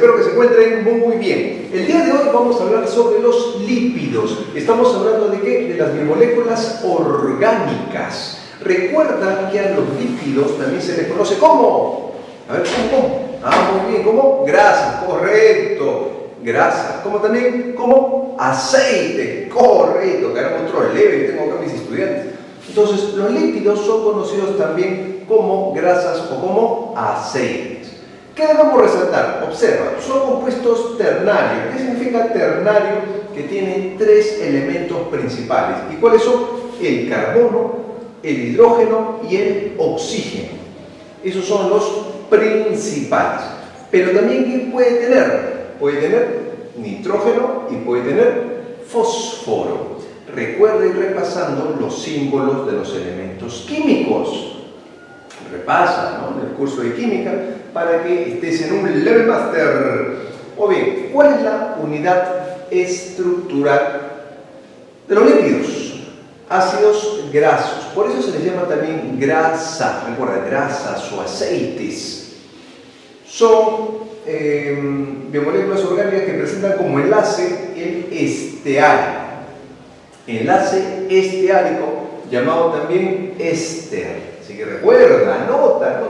Espero que se encuentren muy bien. El día de hoy vamos a hablar sobre los lípidos. Estamos hablando de ¿qué? De las biomoléculas orgánicas. Recuerda que a los lípidos también se les conoce como... A ver, ¿cómo? Muy bien, ¿cómo? Grasa, correcto. Grasa. Como también, como aceite, correcto. Que era otro leve, tengo acá mis estudiantes. Entonces, los lípidos son conocidos también como grasas o como aceites. ¿Qué debemos resaltar? Observa, son compuestos ternarios. ¿Qué significa ternario? Que tienen tres elementos principales. ¿Y cuáles son? El carbono, el hidrógeno y el oxígeno. Esos son los principales. Pero también, ¿qué puede tener? Puede tener nitrógeno y puede tener fósforo. Recuerda ir repasando los símbolos de los elementos químicos. Repasa, ¿no?, en el curso de química para que estés en un level master. O bien, ¿cuál es la unidad estructural de los lípidos? Ácidos grasos. Por eso se les llama también grasa. Recuerda, grasas o aceites. Son biomoléculas orgánicas que presentan como enlace el esteárico. Enlace esteárico, llamado también éster. Así que recuerda, anota.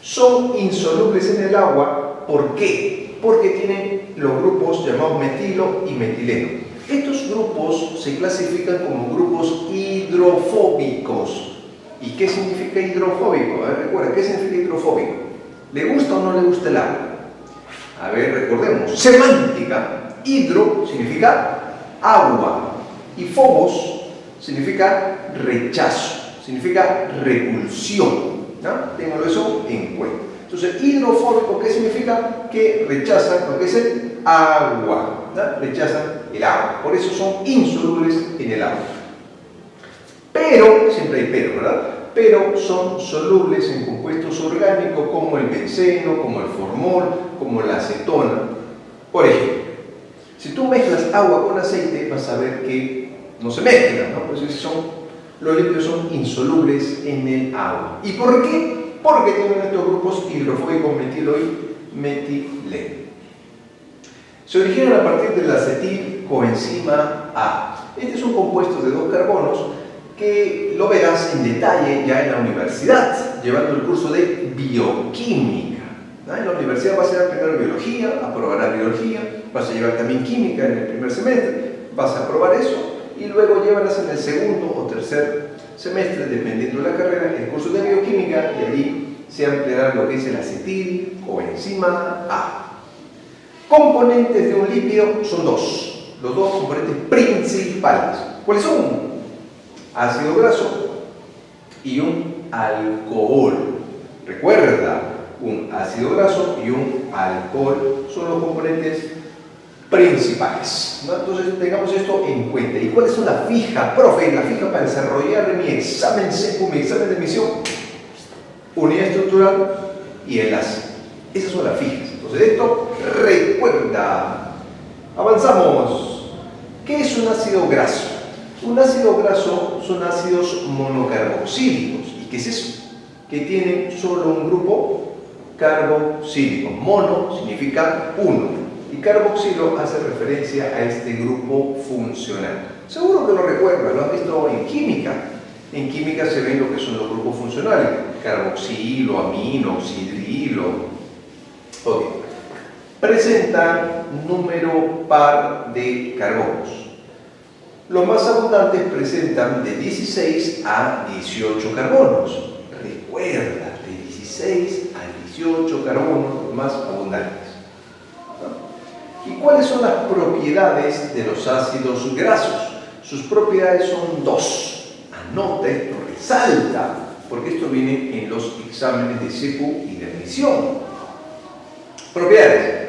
Son insolubles en el agua. ¿Por qué? Porque tienen los grupos llamados metilo y metileno. Estos grupos se clasifican como grupos hidrofóbicos. ¿Y qué significa hidrofóbico? A ver, recuerda, ¿qué significa hidrofóbico? ¿Le gusta o no le gusta el agua? A ver, recordemos. Semántica. Hidro significa agua. Y phobos significa rechazo, significa repulsión, ¿no? Ténganlo eso en cuenta. Entonces, hidrofóbico, ¿qué significa? Que rechazan lo que es el agua, ¿no? Rechazan el agua, por eso son insolubles en el agua. Pero, siempre hay pero, ¿verdad? Pero son solubles en compuestos orgánicos como el benceno, como el formol, como la acetona. Por ejemplo, si tú mezclas agua con aceite, vas a ver que no se mezclan, ¿no? Pues los lípidos son insolubles en el agua. ¿Y por qué? Porque tienen estos grupos hidrofóbicos metilo y metileno. Se originan a partir de la acetil-coenzima A. Este es un compuesto de 2 carbonos que lo verás en detalle ya en la universidad, llevando el curso de bioquímica. En la universidad vas a llevar primero biología, aprobarás biología, vas a llevar también química en el primer semestre, vas a aprobar eso y luego llévalas en el segundo o tercer semestre, dependiendo de la carrera, el curso de bioquímica, y allí se ampliará lo que es el acetil-coenzima A. Componentes de un lípido son 2, los 2 componentes principales. ¿Cuáles son? Ácido graso y un alcohol. Recuerda, un ácido graso y un alcohol son los componentes principales, ¿no? Entonces tengamos esto en cuenta. ¿Y cuáles son las fijas? Profe, la fija para desarrollar mi examen seco, mi examen de admisión: unidad estructural y enlace. Esas son las fijas. Entonces esto recuerda. Avanzamos. ¿Qué es un ácido graso? Un ácido graso son ácidos monocarboxílicos. ¿Y qué es eso? Que tienen solo un grupo carboxílico. Mono significa uno. Y carboxilo hace referencia a este grupo funcional. Seguro que lo recuerdan, lo han visto en química. En química se ven lo que son los grupos funcionales: carboxilo, amino, oxidrilo. Ok. Presentan número par de carbonos. Los más abundantes presentan de 16 a 18 carbonos. Recuerda, de 16 a 18 carbonos los más abundantes. ¿Y cuáles son las propiedades de los ácidos grasos? Sus propiedades son 2. Anota esto, resalta, porque esto viene en los exámenes de secu y de admisión. Propiedades: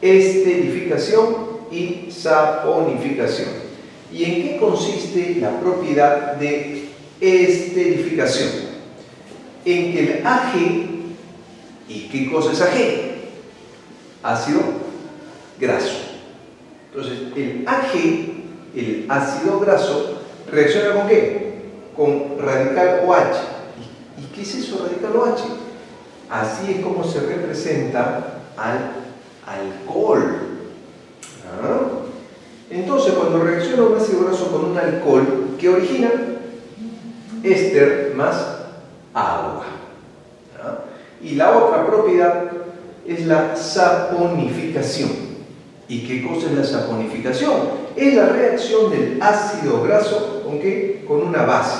esterificación y saponificación. ¿Y en qué consiste la propiedad de esterificación? En que el Ag, ¿y qué cosa es Ag? Ácido graso. Entonces, el Ag, el ácido graso, reacciona ¿con qué? Con radical OH. ¿Y qué es eso, radical OH? Así es como se representa al alcohol. ¿Ah? Entonces, cuando reacciona un ácido graso con un alcohol, ¿qué origina? Éster más agua. ¿Ah? Y la otra propiedad es la saponificación. ¿Y qué cosa es la saponificación? Es la reacción del ácido graso ¿con qué? Con una base.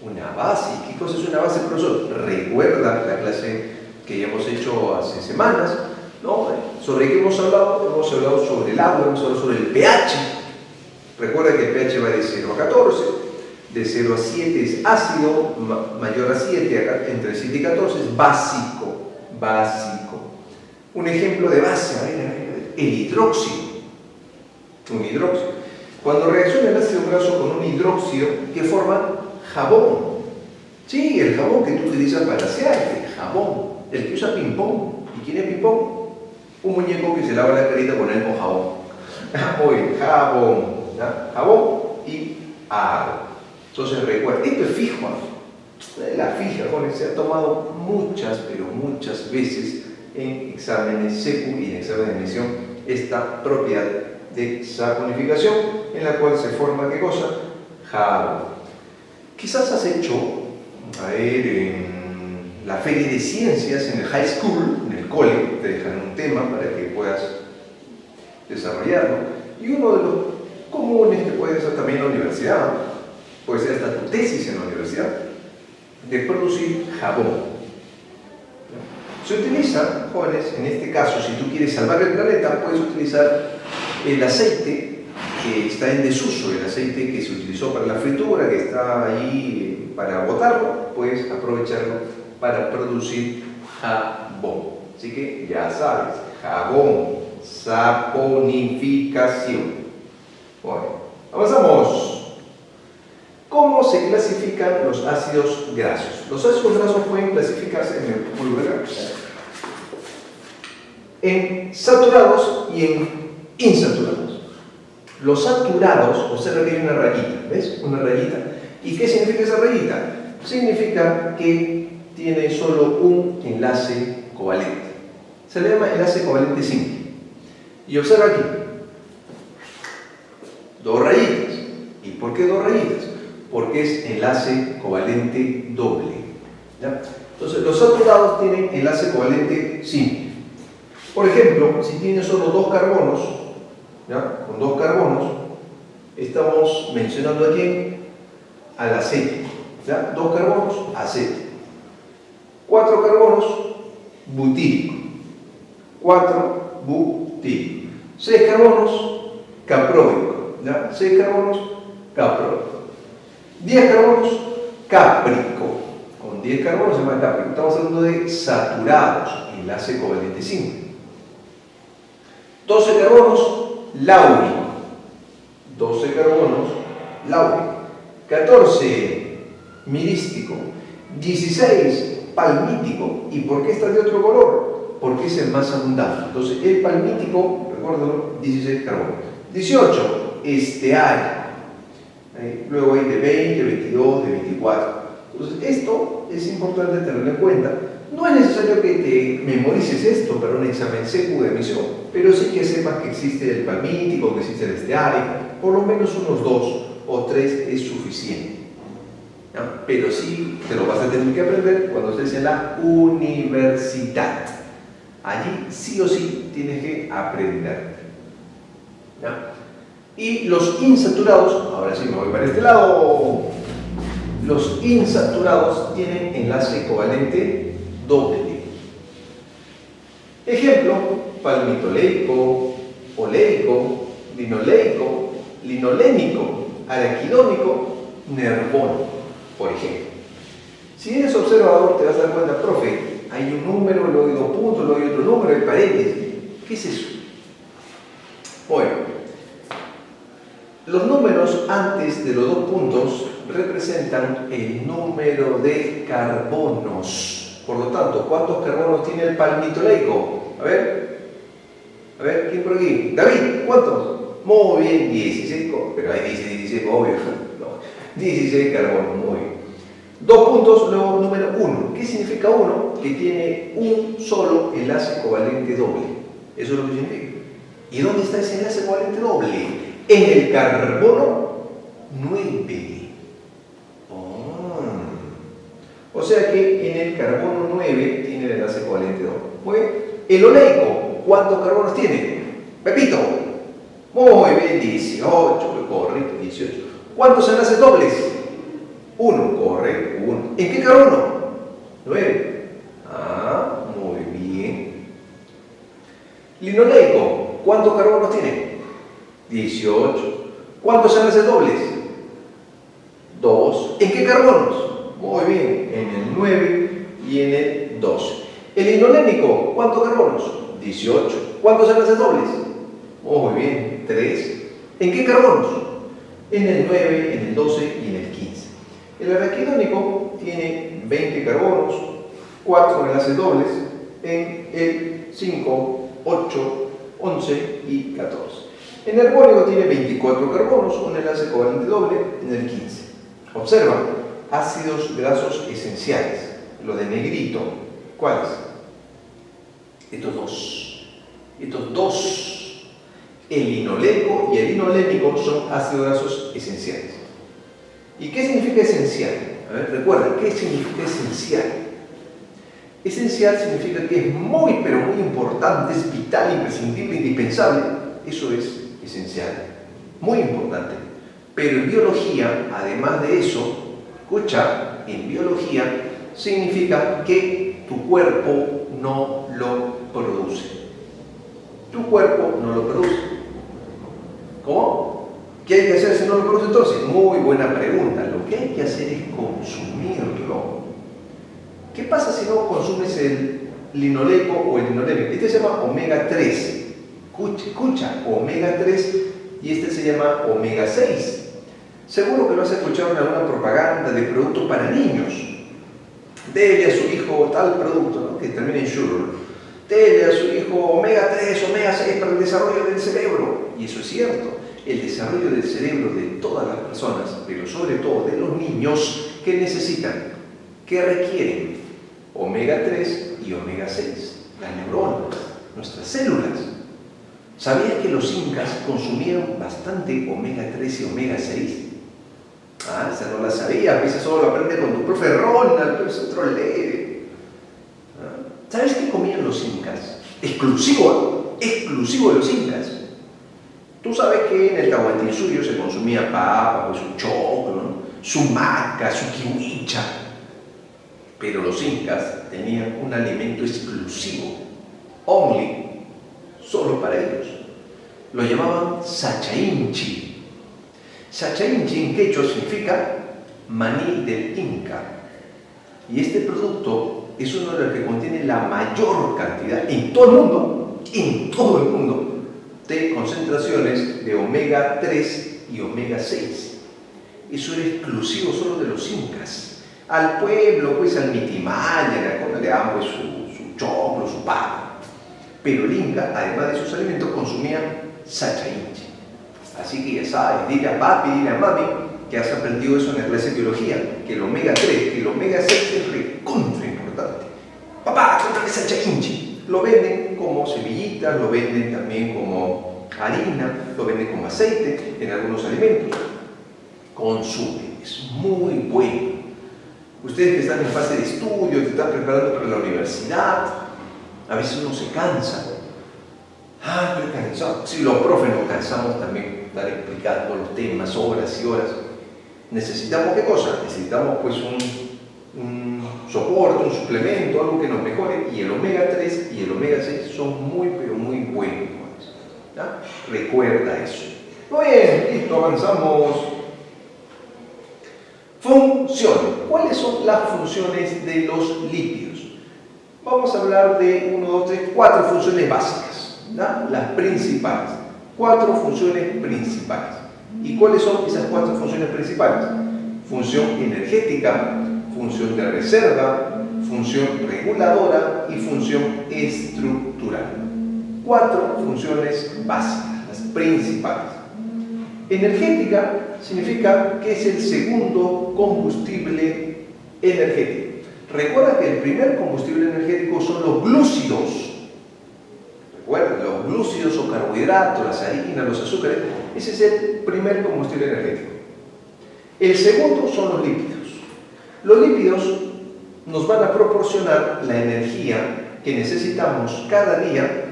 Una base. ¿Y qué cosa es una base, profesor? Recuerda la clase que ya hemos hecho hace semanas, ¿no? ¿Sobre qué hemos hablado? Hemos hablado sobre el agua, hemos hablado sobre el pH. Recuerda que el pH va de 0 a 14, de 0 a 7 es ácido, mayor a 7, entre 7 y 14 es básico. Básico. Un ejemplo de base, a ver, el hidróxido. Un hidróxido. Cuando reacciona el ácido graso con un hidróxido, ¿qué forma? Jabón. Sí, el jabón que tú utilizas para asearte, el jabón. El que usa ping-pong. ¿Y quién es ping-pong? Un muñeco que se lava la carita con él con jabón. Muy bien, jabón. ¿Ya? Jabón y agua. Entonces recuerda, esto es fijo. La fija, se ha tomado muchas, pero muchas veces en exámenes secu y en exámenes de admisión esta propiedad de saponificación en la cual se forma ¿qué cosa? Jabón. Quizás has hecho, a ver, en la feria de ciencias en el high school, en el cole, te dejan un tema para que puedas desarrollarlo. Y uno de los comunes que puedes hacer también en la universidad, puede ser hasta tu tesis en la universidad, de producir jabón. Se utiliza, jóvenes, en este caso, si tú quieres salvar el planeta, puedes utilizar el aceite que está en desuso, el aceite que se utilizó para la fritura, que está ahí para botarlo, puedes aprovecharlo para producir jabón. Así que ya sabes, jabón, saponificación. Bueno, avanzamos. ¿Cómo se clasifican los ácidos grasos? Los ácidos grasos pueden clasificarse en saturados y en insaturados. Los saturados, observa que hay una rayita, ¿ves? Una rayita. ¿Y qué significa esa rayita? Significa que tiene solo un enlace covalente. Se le llama enlace covalente simple. Y observa aquí, dos rayitas. ¿Y por qué dos rayitas? Porque es enlace covalente doble. ¿Ya? Entonces, los saturados tienen enlace covalente simple. Por ejemplo, si tiene solo dos carbonos, ¿ya? Con dos carbonos, estamos mencionando aquí al aceite. ¿Ya? Dos carbonos, aceite. Cuatro carbonos, butírico. 4 butírico. 6 carbonos, capróico. ¿Ya? 6 carbonos, capróico. 10 carbonos, cáprico. Con 10 carbonos se llama cáprico. Estamos hablando de saturados, enlace covalente simple. 12 carbonos, láurico. 12 carbonos, láurico. 14, mirístico. 16, palmítico. ¿Y por qué está de otro color? Porque es el más abundante. Entonces, el palmítico, recuérdalo, 16 carbonos. 18, esteario. Luego hay de 20, 22, de 24. Entonces, esto es importante tenerlo en cuenta. No es necesario que te memorices esto para un examen secu de admisión, pero sí que sepas que existe el palmítico, que existe el esteario. Por lo menos unos 2 o 3 es suficiente. ¿Ya? Pero sí te lo vas a tener que aprender cuando estés en la universidad. Allí sí o sí tienes que aprender. ¿Ya? Y los insaturados, ahora sí me voy para este lado, los insaturados tienen enlace covalente doble. Ejemplo, palmitoleico, oleico, linoleico, linolénico, araquidónico, nervónico, por ejemplo. Si eres observador te vas a dar cuenta, profe, hay un número, luego hay 2 puntos, luego hay otro número, hay paréntesis. ¿Qué es eso? Bueno, los números antes de los 2 puntos representan el número de carbonos. Por lo tanto, ¿cuántos carbonos tiene el palmitoleico? A ver, ¿quién por aquí? David, ¿cuántos? Muy bien, 16, pero hay 16, obvio. No, 16 carbonos, muy bien. 2 puntos, luego número 1. ¿Qué significa 1? Que tiene un solo enlace covalente doble. Eso es lo que significa. ¿Y dónde está ese enlace covalente doble? En el carbono 9. O sea que en el carbono 9 tiene el enlace covalente doble. Muy bien. El oleico, ¿cuántos carbonos tiene? Pepito. Muy bien, 18, correcto, 18. ¿Cuántos enlaces dobles? 1, correcto, 1. ¿En qué carbono? 9. Ah, muy bien. Linoleico, ¿cuántos carbonos tiene? 18. ¿Cuántos enlaces dobles? 2. ¿En qué carbonos? Muy bien, en el 9 y en el 12. El linolénico, ¿cuántos carbonos? 18. ¿Cuántos enlaces dobles? Muy bien, 3. ¿En qué carbonos? En el 9, en el 12 y en el 15. El araquidónico tiene 20 carbonos, 4 enlaces dobles, en el 5, 8, 11 y 14. El argónico tiene 24 carbonos, un enlace covalente doble en el 15. Observa, ácidos grasos esenciales, lo de negrito, ¿cuáles? Estos dos. El linoleico y el linolénico son ácidos grasos esenciales. ¿Y qué significa esencial? A ver, recuerda, ¿qué significa esencial? Esencial significa que es muy, pero muy importante, es vital, imprescindible, indispensable. Eso es esencial, muy importante. Pero en biología, además de eso, escucha, en biología significa que tu cuerpo no lo produce. Tu cuerpo no lo produce. ¿Cómo? ¿Qué hay que hacer si no lo produce entonces? Muy buena pregunta. Lo que hay que hacer es consumirlo. ¿Qué pasa si no consumes el linoleico o el linolénico? Este se llama omega 3. Escucha, omega 3 y este se llama omega 6. Seguro que lo has escuchado en alguna propaganda de productos para niños. Dele a su hijo tal producto, ¿no?, que termina en sugar. Dele a su hijo omega 3, omega 6 para el desarrollo del cerebro. Y eso es cierto. El desarrollo del cerebro de todas las personas, pero sobre todo de los niños, ¿qué necesitan? ¿Qué requieren? Omega 3 y omega 6. Las neuronas, nuestras células. ¿Sabías que los incas consumían bastante omega 3 y omega 6? Ah, esa no la sabía, a veces solo lo aprendes con tu profe Ronald, pero es otro leve. ¿Sabes qué comían los incas? Exclusivo de los incas. Tú sabes que en el Tahuantinsuyo se consumía papa, pues, su choclo, ¿no?, su maca, su kiwicha. Pero los incas tenían un alimento exclusivo, only, solo para ellos. Lo llamaban sachainchi. Sachainchi en quechua significa maní del Inca. Y este producto es uno de los que contiene la mayor cantidad en todo el mundo, de concentraciones de omega 3 y omega 6. Eso era exclusivo solo de los incas. Al pueblo, pues al mitimaya, le daban pues su choclo, su papa. Pero el Inca, además de sus alimentos, consumía sachainchi. Así que ya sabes, dile a papi, dile a mami que has aprendido eso en la clase de biología, que el omega 3, que el omega 6 es recontra importante. Papá, cómprame sachainchi. Lo venden como semillitas, lo venden también como harina, lo venden como aceite en algunos alimentos. Consumen, es muy bueno. Ustedes que están en fase de estudio, que están preparando para la universidad, a veces uno se cansa. Pero cansado. Si los profes nos cansamos también estar explicando los temas horas y horas. ¿Necesitamos qué cosa? Necesitamos pues un soporte, un suplemento, algo que nos mejore, y el omega 3 y el omega 6 son muy, pero muy buenos. ¿Ya? Recuerda eso. Muy bien, listo, avanzamos. Funciones. ¿Cuáles son las funciones de los lípidos? Vamos a hablar de 1, 2, 3, 4 funciones básicas, ¿ya? Las principales. 4 funciones principales. ¿Y cuáles son esas 4 funciones principales? Función energética, función de reserva, función reguladora y función estructural. 4 funciones básicas, las principales. Energética significa que es el segundo combustible energético. Recuerda que el primer combustible energético son los glúcidos. ¿Recuerdan? Los glúcidos o carbohidratos, las harinas, los azúcares. Ese es el primer combustible energético. El segundo son los lípidos. Los lípidos nos van a proporcionar la energía que necesitamos cada día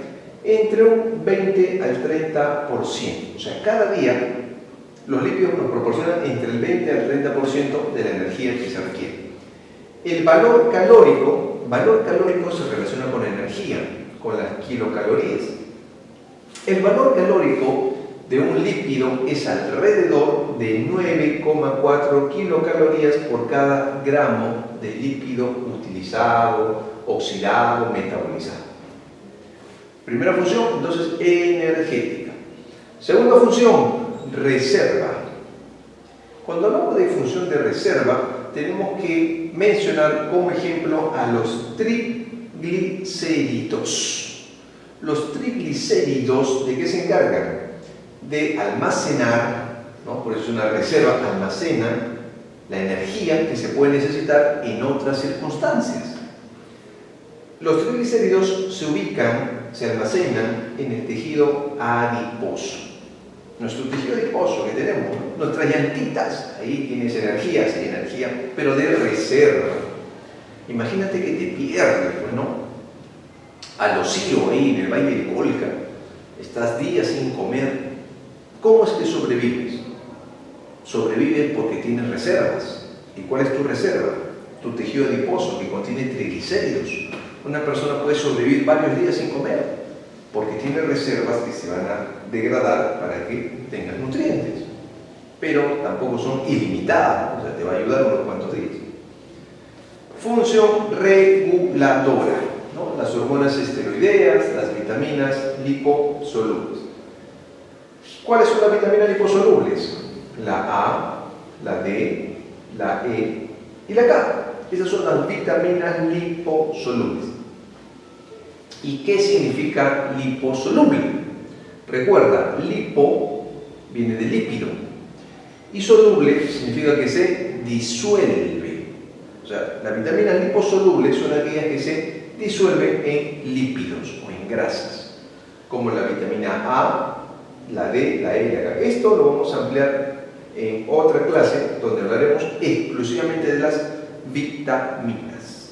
entre un 20 al 30%. O sea, cada día los lípidos nos proporcionan entre el 20 al 30% de la energía que se requiere. El valor calórico se relaciona con energía, con las kilocalorías. El valor calórico de un lípido es alrededor de 9,4 kilocalorías por cada gramo de lípido utilizado, oxidado, metabolizado. Primera función, entonces, energética. Segunda función, reserva. Cuando hablamos de función de reserva, tenemos que mencionar como ejemplo a los triglicéridos. Los triglicéridos, ¿de qué se encargan? De almacenar, ¿no? Por eso es una reserva, almacenan la energía que se puede necesitar en otras circunstancias. Los triglicéridos se ubican, se almacenan en el tejido adiposo. Nuestro tejido adiposo que tenemos, ¿no? Nuestras llantitas, ahí tienes energía, sí, energía, pero de reserva. Imagínate que te pierdes, pues, ¿no? Al ocio ahí en el Valle del Colca, estás días sin comer. ¿Cómo es que sobrevives? Sobrevives porque tienes reservas. ¿Y cuál es tu reserva? Tu tejido adiposo que contiene triglicéridos. Una persona puede sobrevivir varios días sin comer porque tiene reservas que se van a degradar para que tengas nutrientes. Pero tampoco son ilimitadas, o sea, te va a ayudar unos cuantos días. Función reguladora, ¿no? Las hormonas esteroideas, las vitaminas liposolubles. ¿Cuáles son las vitaminas liposolubles? La A, la D, la E y la K. Esas son las vitaminas liposolubles. ¿Y qué significa liposoluble? Recuerda, lipo viene de lípido y soluble significa que se disuelve. O sea, las vitaminas liposolubles son aquellas que se disuelven en lípidos o en grasas, como la vitamina A, la D, la E y la K. Esto lo vamos a ampliar en otra clase donde hablaremos exclusivamente de las vitaminas.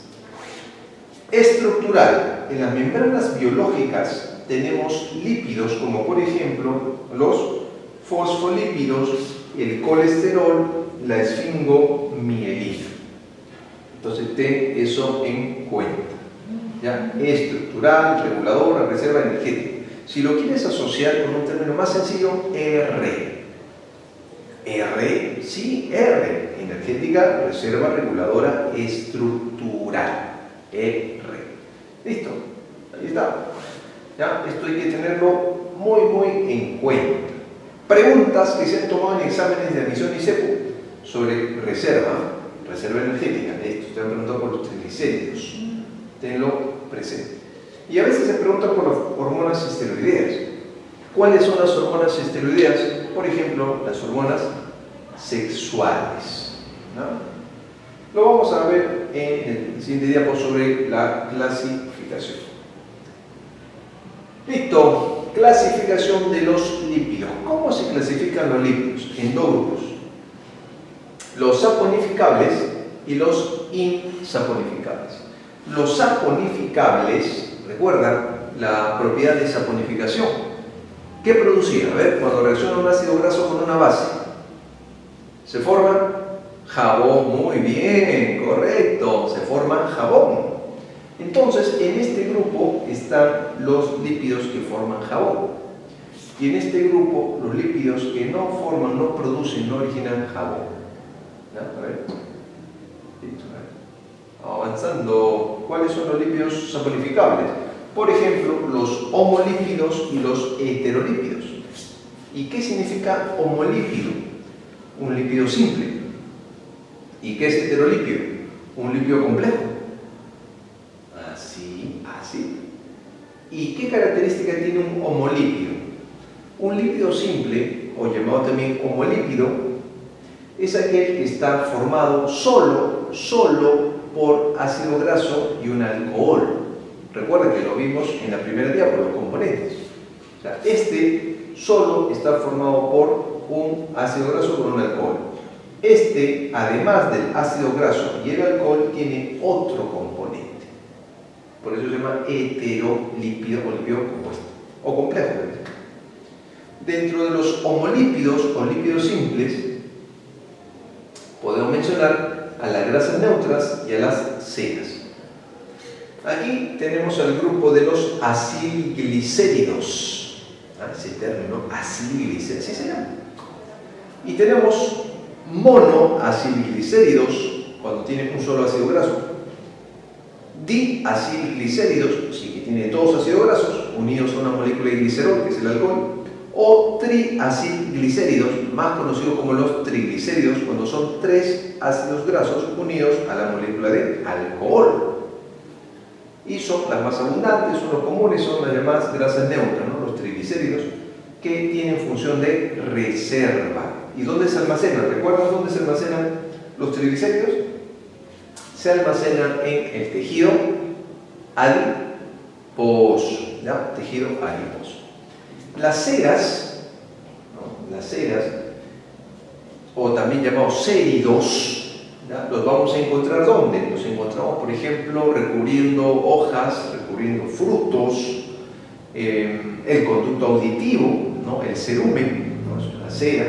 Estructural. En las membranas biológicas tenemos lípidos como por ejemplo los fosfolípidos, el colesterol, la esfingomielina. Entonces ten eso en cuenta. ¿Ya? Estructural, reguladora, reserva energética. Si lo quieres asociar con un término más sencillo, R. R, sí, R. Energética, reserva, reguladora, estructural. R. Listo. Ahí está. ¿Ya? Esto hay que tenerlo muy en cuenta. Preguntas que se han tomado en exámenes de admisión y CEPU sobre reserva energética. Esto te han preguntado por los triglicéridos. Tenlo presente. Y a veces se pregunta por las hormonas esteroideas. ¿Cuáles son las hormonas esteroideas? Por ejemplo, las hormonas sexuales, ¿no? Lo vamos a ver en el siguiente diapo sobre la clasificación. Listo. Clasificación de los lípidos. ¿Cómo se clasifican los lípidos? En dos grupos. Los saponificables y los insaponificables. Los saponificables, recuerdan la propiedad de saponificación. ¿Qué producía? A ver, cuando reacciona un ácido graso con una base, se forma jabón. Muy bien, correcto, se forma jabón. Entonces, en este grupo están los lípidos que forman jabón. Y en este grupo, los lípidos que no forman, no producen, no originan jabón. ¿Ya? A ver. Avanzando, ¿cuáles son los lípidos saponificables? Por ejemplo, los homolípidos y los heterolípidos. ¿Y qué significa homolípido? Un lípido simple. ¿Y qué es heterolípido? Un lípido complejo. Así. ¿Y qué característica tiene un homolípido? Un lípido simple, o llamado también homolípido, es aquel que está formado solo por ácido graso y un alcohol. Recuerden que lo vimos en la primera diapo, los componentes. O sea, este solo está formado por un ácido graso con un alcohol. Este, además del ácido graso y el alcohol, tiene otro componente. Por eso se llama heterolípido o lípido compuesto, o complejo. Dentro de los homolípidos o lípidos simples, podemos mencionar a las grasas neutras y a las ceras. Aquí tenemos el grupo de los acilglicéridos. Ese término, acilglicéridos, así se llama. Y tenemos monoacilglicéridos, cuando tienen un solo ácido graso. Diacilglicéridos, sí que tiene dos ácidos grasos unidos a una molécula de glicerol, que es el alcohol. O triacilglicéridos, más conocidos como los triglicéridos, cuando son tres ácidos grasos unidos a la molécula de alcohol. Y son las más abundantes, son los comunes, son las llamadas grasas neutras, ¿no? Los triglicéridos, que tienen función de reserva. ¿Y dónde se almacenan? ¿Recuerdan dónde se almacenan los triglicéridos? Se almacenan en el tejido adiposo, ¿ya? Tejido adiposo. Las ceras, ¿no? Las ceras, o también llamados céridos, ¿ya? Los vamos a encontrar ¿dónde? Los encontramos, por ejemplo, recubriendo hojas, recubriendo frutos, el conducto auditivo, ¿no? El cerumen, ¿no? Es una cera,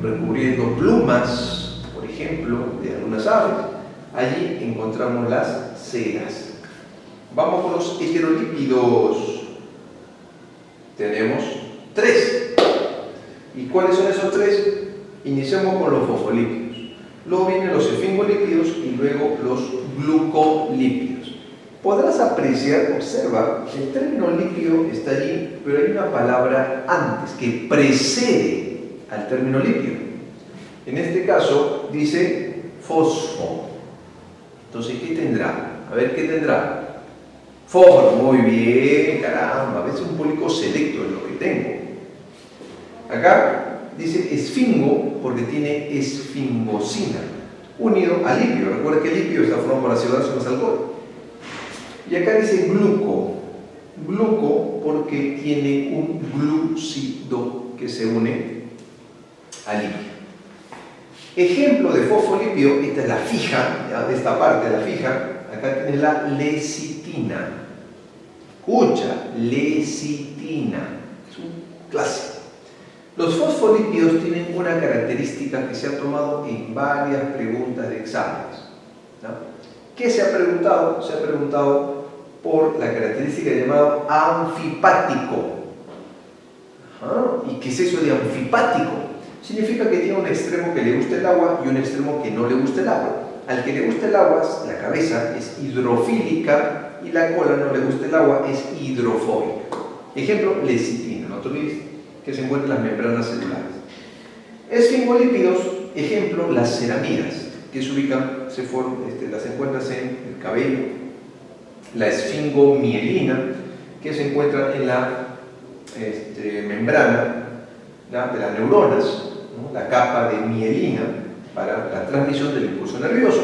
recubriendo plumas, por ejemplo, de algunas aves. Allí encontramos las ceras. Vamos con los heterolípidos. Tenemos tres. ¿Y cuáles son esos tres? Iniciamos con los fosfolípidos. Luego vienen los esfingolípidos y luego los glucolípidos. Podrás apreciar, observa, que el término lípido está allí, pero hay una palabra antes que precede al término lípido. En este caso dice fosfo. Entonces, ¿qué tendrá? A ver, ¿qué tendrá? Fósforo, muy bien, caramba, a veces un público selecto es lo que tengo. Acá dice esfingo porque tiene esfingosina, unido al lípido. Recuerda que el lípido está formado por ácido graso más alcohol. Y acá dice gluco, gluco porque tiene un glúcido que se une al lípido. Ejemplo de fosfolípido, esta es la fija, ¿ya? De esta parte de la fija, acá tiene la lecitina. Escucha, lecitina, es un clásico. Los fosfolípidos tienen una característica que se ha tomado en varias preguntas de exámenes, ¿no? ¿Qué se ha preguntado? Se ha preguntado por la característica llamada anfipático. ¿Y qué es eso de anfipático? Significa que tiene un extremo que le gusta el agua y un extremo que no le gusta el agua. Al que le gusta el agua, la cabeza es hidrofílica y la cola no le gusta el agua, es hidrofóbica. Ejemplo, lecitina, no te olvides, que se encuentran en las membranas celulares. Esfingolípidos, ejemplo, las ceramidas, que se ubican, las encuentras en el cabello. La esfingomielina, que se encuentra en la membrana de las neuronas, ¿no? La capa de mielina para la transmisión del impulso nervioso.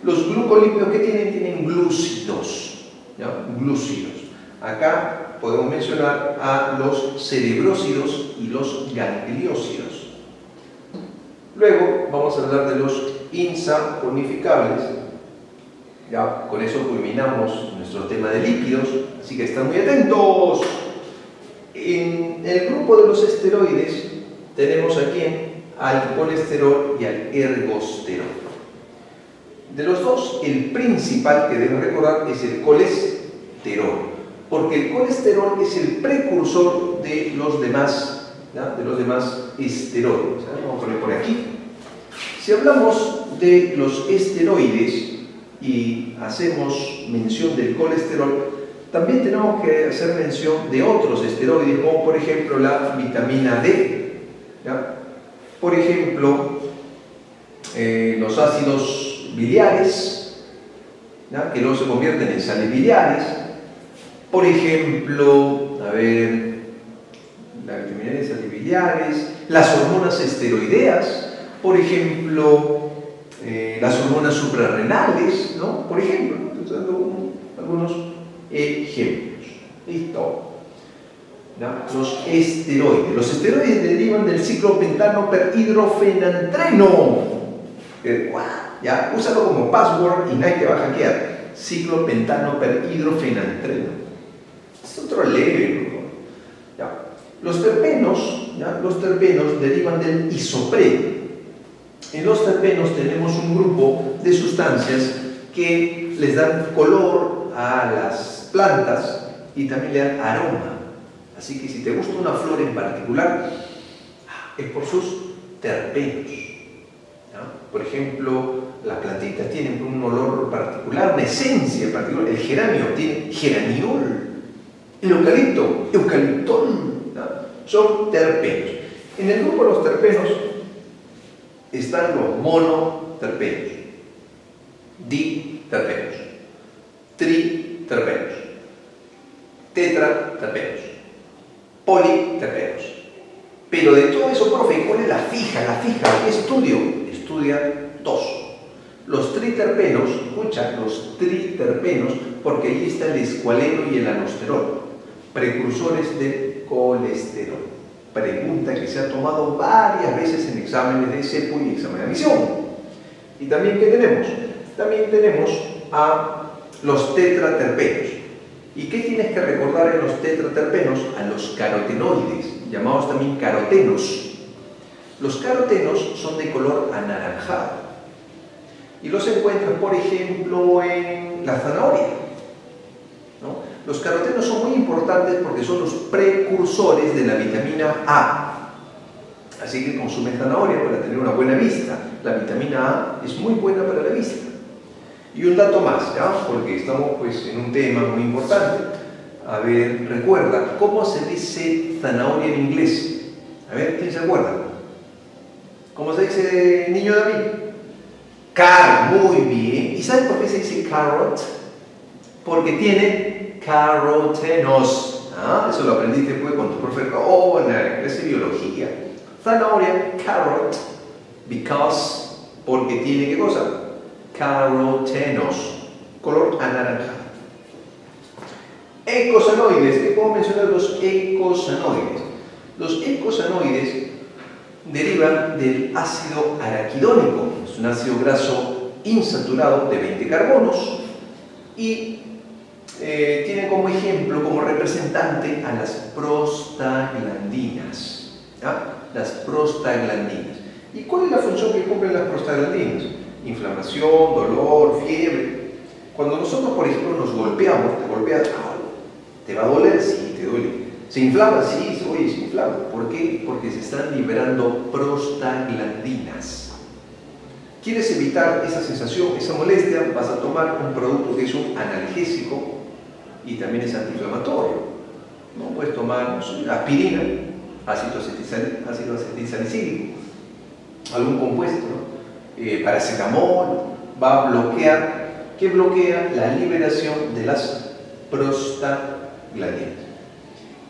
Los glucolípidos que tienen glúcidos, ¿ya? Glúcidos. Acá podemos mencionar a los cerebrósidos y los gangliósidos. Luego vamos a hablar de los insaponificables. Ya con eso culminamos nuestro tema de lípidos, así que están muy atentos. En el grupo de los esteroides tenemos aquí al colesterol y al ergosterol. De los dos, el principal que deben recordar es el colesterol, porque el colesterol es el precursor de los demás, ¿ya? De los demás esteroides. Vamos a poner por aquí. Si hablamos de los esteroides y hacemos mención del colesterol, también tenemos que hacer mención de otros esteroides, como por ejemplo la vitamina D, ¿ya? Por ejemplo, los ácidos biliares, ¿ya? Que luego se convierten en sales biliares. Por ejemplo, la vitamina D, sales biliares, las hormonas esteroideas, por ejemplo, las hormonas suprarrenales, ¿no? Por ejemplo, ¿no? Estoy dando algunos ejemplos. Listo. ¿Ya? Los esteroides. Los esteroides derivan del ciclopentano perhidrofenantreno. ¿Ya? Úsalo como password y nadie te va a hackear. Ciclopentano perhidrofenantreno. Es otro level, ¿no? ¿Ya? Los terpenos, ¿ya? Los terpenos derivan del isopreno. En los terpenos tenemos un grupo de sustancias que les dan color a las plantas y también le dan aroma. Así que si te gusta una flor en particular, es por sus terpenos. ¿Ya? Por ejemplo, las plantitas tienen un olor particular, una esencia particular. El geranio tiene geraniol. El eucalipto, eucaliptol. ¿Ya? Son terpenos. En el grupo de los terpenos están los monoterpenos, diterpenos, triterpenos, tetraterpenos, politerpenos. Pero de todo eso, profe, ¿cuál es la fija? La fija, ¿qué estudio? Estudia dos. Los triterpenos, escucha, los triterpenos, porque ahí está el escualeno y el anosterol, precursores del colesterol. Pregunta que se ha tomado varias veces en exámenes de CEPU y examen de admisión. ¿Y también qué tenemos? También tenemos a los tetraterpenos. ¿Y qué tienes que recordar en los tetraterpenos? A los carotenoides, llamados también carotenos. Los carotenos son de color anaranjado y los encuentras, por ejemplo, en la zanahoria, ¿no? Los carotenos son muy importantes porque son los precursores de la vitamina A. Así que consume zanahoria para tener una buena vista. La vitamina A es muy buena para la vista. Y un dato más, ¿ya? Porque estamos pues, en un tema muy importante. A ver, recuerda, ¿cómo se dice zanahoria en inglés? A ver, ¿quién se acuerda? ¿Cómo se dice, niño David? Muy bien. ¿Y sabes por qué se dice carrot? Porque tiene carotenos. ¿Ah? Eso lo aprendiste pues, con tu profe en la clase de biología. Zanahoria, carrot, because, porque tiene ¿qué cosa? Carotenos, color anaranjado. Eicosanoides, ¿qué puedo mencionar los eicosanoides? Los eicosanoides derivan del ácido araquidónico, es un ácido graso insaturado de 20 carbonos y tiene como ejemplo, como representante a las prostaglandinas. ¿Ya? Las prostaglandinas. ¿Y cuál es la función que cumplen las prostaglandinas? Inflamación, dolor, fiebre. Cuando nosotros, por ejemplo, nos golpeamos, te golpeas, ¿te va a doler? Sí, te duele. ¿Se inflama? Sí, se inflama. ¿Por qué? Porque se están liberando prostaglandinas. ¿Quieres evitar esa sensación, esa molestia? Vas a tomar un producto que es un analgésico y también es antiinflamatorio. ¿No? Puedes tomar aspirina, ácido acetilsalicílico, algún compuesto, ¿no? Paracetamol, va a bloquear, ¿qué bloquea? La liberación de las prostaglandinas.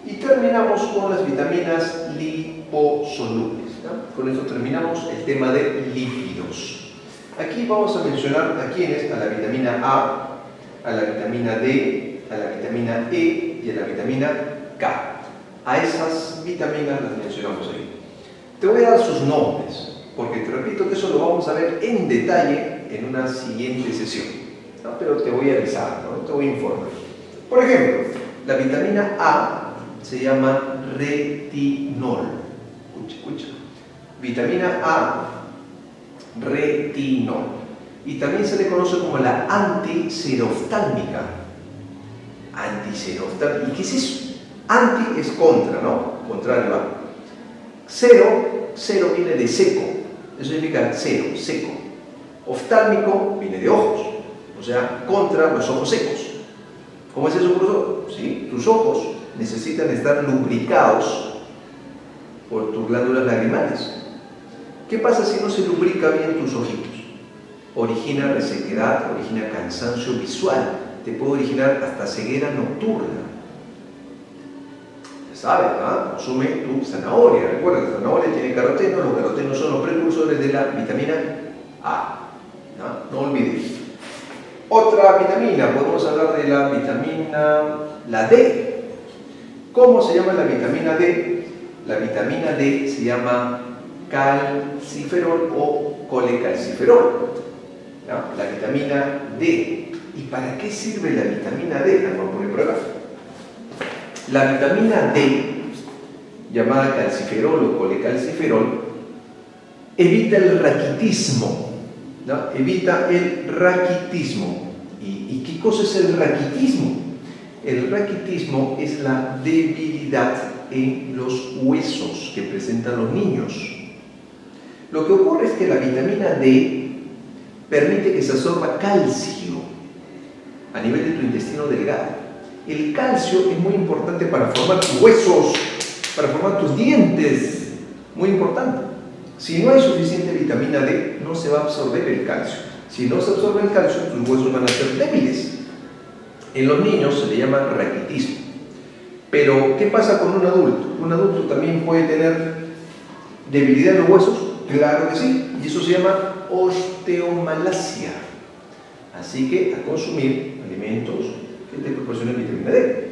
Y terminamos con las vitaminas liposolubles, ¿no? Con eso terminamos el tema de lípidos. Aquí vamos a mencionar a quiénes: a la vitamina A, a la vitamina D, a la vitamina E y a la vitamina K. A esas vitaminas las mencionamos ahí. Te voy a dar sus nombres, porque te repito que eso lo vamos a ver en detalle en una siguiente sesión, ¿no? Pero te voy a avisar, ¿no? Te voy a informar. Por ejemplo, la vitamina A se llama retinol. Escucha. Vitamina A, retinol. Y también se le conoce como la antiseroftálmica. Antiseroftálmica. ¿Y qué es eso? Anti es contra, ¿no? Contrario a. Cero viene de seco. Eso significa cero, seco. Oftálmico viene de ojos. O sea, contra los ojos secos. ¿Cómo es eso, profesor? ¿Sí? Tus ojos necesitan estar lubricados por tus glándulas lagrimales. ¿Qué pasa si no se lubrica bien tus ojitos? Origina resequedad, origina cansancio visual, te puede originar hasta ceguera nocturna. Ya sabes, ¿ah? Consume tu zanahoria. Recuerda, la zanahoria tiene carotenos, los carotenos son los precursores de la vitamina A. ¿No? No olvides. Otra vitamina, podemos hablar de la vitamina la D. ¿Cómo se llama la vitamina D? La vitamina D se llama calciferol o colecalciferol. ¿No? La vitamina D. ¿Y para qué sirve la vitamina D? La voy a poner por acá. La vitamina D, llamada calciferol o colecalciferol, evita el raquitismo, ¿no? Evita el raquitismo. ¿Y qué cosa es el raquitismo? El raquitismo es la debilidad en los huesos que presentan los niños. Lo que ocurre es que la vitamina D permite que se absorba calcio a nivel de tu intestino delgado. El calcio es muy importante para formar tus huesos, para formar tus dientes, muy importante. Si no hay suficiente vitamina D, no se va a absorber el calcio. Si no se absorbe el calcio, tus huesos van a ser débiles. En los niños se le llama raquitismo. Pero, ¿qué pasa con un adulto? ¿Un adulto también puede tener debilidad en los huesos? Claro que sí, y eso se llama osteomalacia. Así que a consumir alimentos que te proporcionen vitamina D.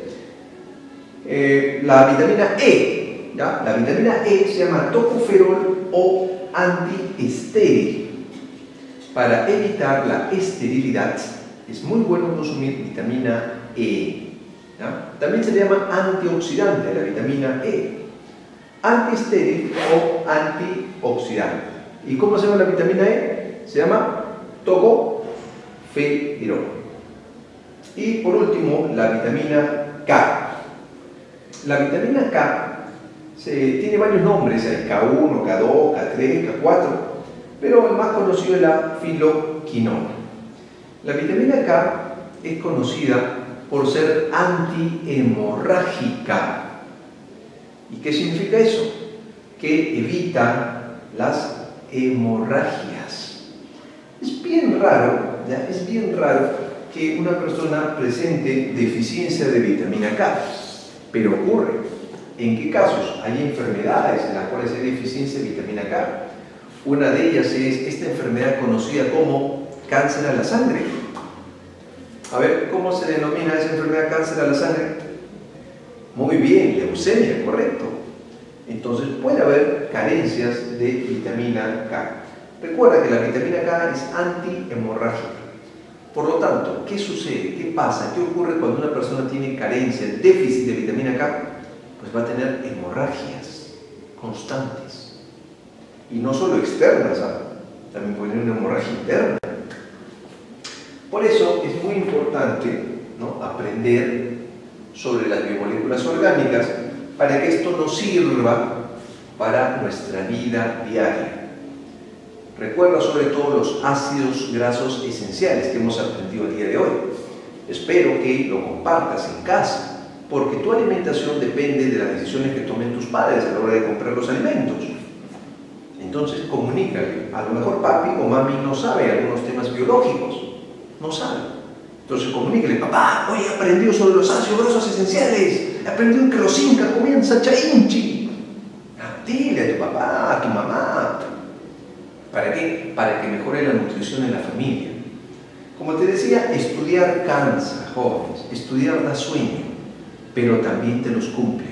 La vitamina E, ¿ya? La vitamina E se llama tocoferol o antiestéril. Para evitar la esterilidad es muy bueno consumir vitamina E. ¿Ya? También se le llama antioxidante la vitamina E. Antiestéril o antioxidante. ¿Y cómo se llama la vitamina E? Se llama tocoferol. Y por último, la vitamina K. La vitamina K tiene varios nombres, hay K1, K2, K3, K4, pero el más conocido es la filoquinona. La vitamina K es conocida por ser antihemorrágica. ¿Y qué significa eso? Que evita las hemorragias. Es bien raro, ¿ya? Es bien raro que una persona presente deficiencia de vitamina K, pero ocurre. ¿En qué casos? Hay enfermedades en las cuales hay deficiencia de vitamina K. Una de ellas es esta enfermedad conocida como cáncer a la sangre. A ver, ¿cómo se denomina esa enfermedad cáncer a la sangre? Muy bien, leucemia, correcto. Entonces puede haber carencias de vitamina K. Recuerda que la vitamina K es antihemorrágica. Por lo tanto, ¿qué sucede? ¿Qué pasa? ¿Qué ocurre cuando una persona tiene carencia, déficit de vitamina K? Pues va a tener hemorragias constantes. Y no solo externas, ¿sabes? También puede tener una hemorragia interna. Por eso es muy importante, ¿no?, aprender sobre las biomoléculas orgánicas para que esto nos sirva para nuestra vida diaria. Recuerda sobre todo los ácidos grasos esenciales que hemos aprendido el día de hoy. Espero que lo compartas en casa, porque tu alimentación depende de las decisiones que tomen tus padres a la hora de comprar los alimentos. Entonces comunícale. A lo mejor papi o mami no sabe algunos temas biológicos, no sabe. Entonces comunícale: papá, hoy he aprendido sobre los ácidos grasos esenciales, he aprendido que los incas comían sachainchi. Dile a tu papá, a tu mamá. ¿Para qué? Para que mejore la nutrición en la familia. Como te decía, estudiar cansa, jóvenes, estudiar da sueño, pero también te los cumple.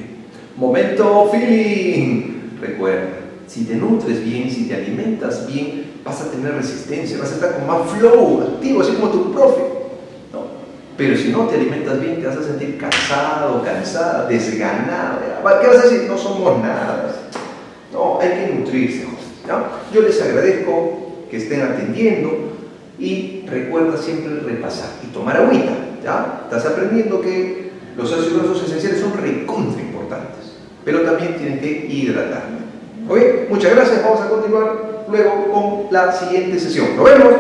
Momento feeling. Recuerda, si te nutres bien, si te alimentas bien, vas a tener resistencia, vas a estar con más flow, activo, así como tu profe, ¿no? Pero si no te alimentas bien, te vas a sentir cansado, cansada, desganado. ¿Qué vas a decir? No somos nada. No, hay que nutrirse, ¿no? Yo les agradezco que estén atendiendo y recuerda siempre repasar y tomar agüita, ¿ya? Estás aprendiendo que los ácidos grasos esenciales son recontra importantes, pero también tienen que hidratarte. ¿Ok? Muchas gracias, vamos a continuar luego con la siguiente sesión. ¡Nos vemos!